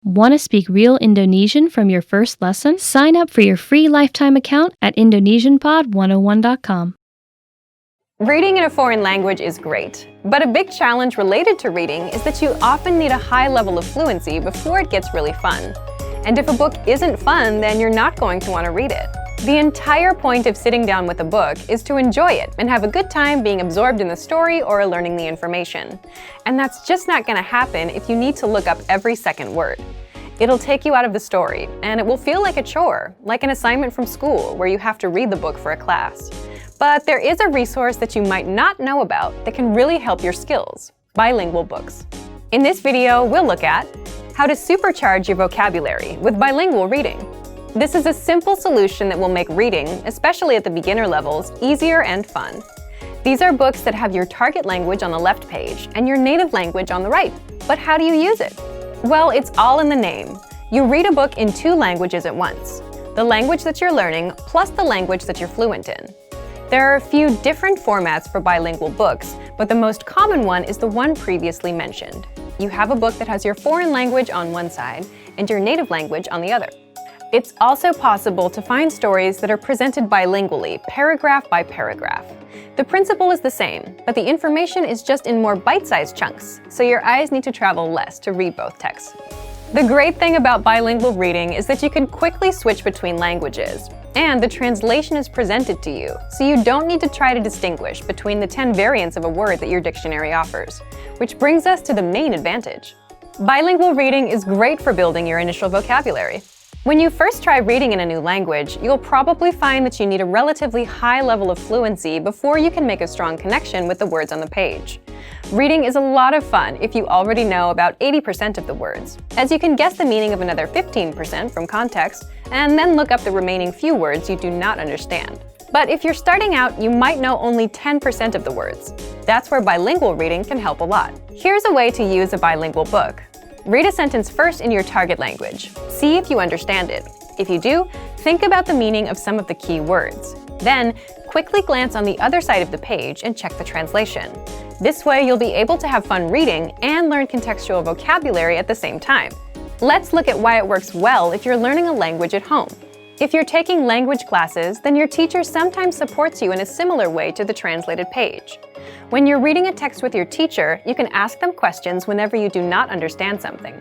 Want to speak real Indonesian from your first lesson? Sign up for your free lifetime account at indonesianpod101.com. Reading in a foreign language is great, but a big challenge related to reading is that you often need a high level of fluency before it gets really fun. And if a book isn't fun, then you're not going to want to read it. The entire point of sitting down with a book is to enjoy it and have a good time being absorbed in the story or learning the information. And that's just not going to happen if you need to look up every second word. It'll take you out of the story, and it will feel like a chore, like an assignment from school where you have to read the book for a class. But there is a resource that you might not know about that can really help your skills: bilingual books. In this video, we'll look at how to supercharge your vocabulary with bilingual reading. This is a simple solution that will make reading, especially at the beginner levels, easier and fun. These are books that have your target language on the left page and your native language on the right. But how do you use it? Well, it's all in the name. You read a book in two languages at once: the language that you're learning plus the language that you're fluent in. There are a few different formats for bilingual books, but the most common one is the one previously mentioned. You have a book that has your foreign language on one side and your native language on the other. It's also possible to find stories that are presented bilingually, paragraph by paragraph. The principle is the same, but the information is just in more bite-sized chunks, so your eyes need to travel less to read both texts. The great thing about bilingual reading is that you can quickly switch between languages, and the translation is presented to you, so you don't need to try to distinguish between the 10 variants of a word that your dictionary offers. Which brings us to the main advantage. Bilingual reading is great for building your initial vocabulary. When you first try reading in a new language, you'll probably find that you need a relatively high level of fluency before you can make a strong connection with the words on the page. Reading is a lot of fun if you already know about 80% of the words, as you can guess the meaning of another 15% from context, and then look up the remaining few words you do not understand. But if you're starting out, you might know only 10% of the words. That's where bilingual reading can help a lot. Here's a way to use a bilingual book. Read a sentence first in your target language. See if you understand it. If you do, think about the meaning of some of the key words. Then, quickly glance on the other side of the page and check the translation. This way, you'll be able to have fun reading and learn contextual vocabulary at the same time. Let's look at why it works well if you're learning a language at home. If you're taking language classes, then your teacher sometimes supports you in a similar way to the translated page. When you're reading a text with your teacher, you can ask them questions whenever you do not understand something.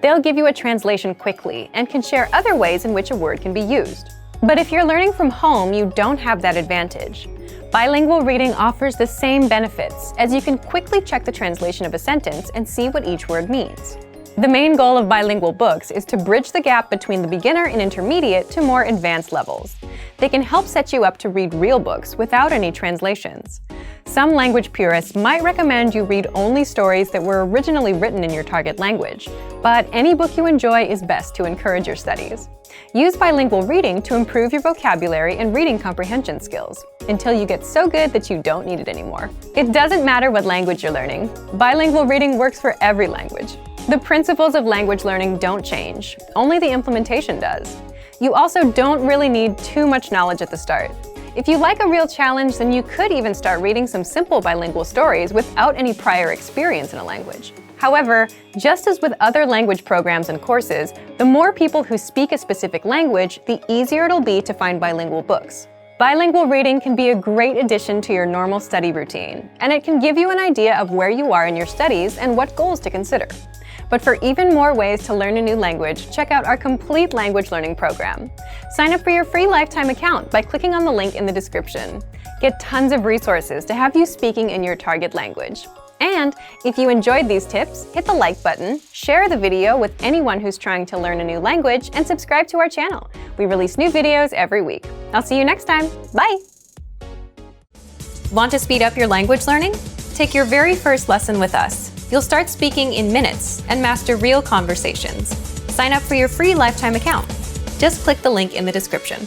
They'll give you a translation quickly and can share other ways in which a word can be used. But if you're learning from home, you don't have that advantage. Bilingual reading offers the same benefits, as you can quickly check the translation of a sentence and see what each word means. The main goal of bilingual books is to bridge the gap between the beginner and intermediate to more advanced levels. They can help set you up to read real books without any translations. Some language purists might recommend you read only stories that were originally written in your target language, but any book you enjoy is best to encourage your studies. Use bilingual reading to improve your vocabulary and reading comprehension skills, until you get so good that you don't need it anymore. It doesn't matter what language you're learning. Bilingual reading works for every language. The principles of language learning don't change, only the implementation does. You also don't really need too much knowledge at the start. If you like a real challenge, then you could even start reading some simple bilingual stories without any prior experience in a language. However, just as with other language programs and courses, the more people who speak a specific language, the easier it'll be to find bilingual books. Bilingual reading can be a great addition to your normal study routine, and it can give you an idea of where you are in your studies and what goals to consider. But for even more ways to learn a new language, check out our complete language learning program. Sign up for your free lifetime account by clicking on the link in the description. Get tons of resources to have you speaking in your target language. And if you enjoyed these tips, hit the like button, share the video with anyone who's trying to learn a new language, and subscribe to our channel. We release new videos every week. I'll see you next time. Bye! Want to speed up your language learning? Take your very first lesson with us. You'll start speaking in minutes and master real conversations. Sign up for your free lifetime account. Just click the link in the description.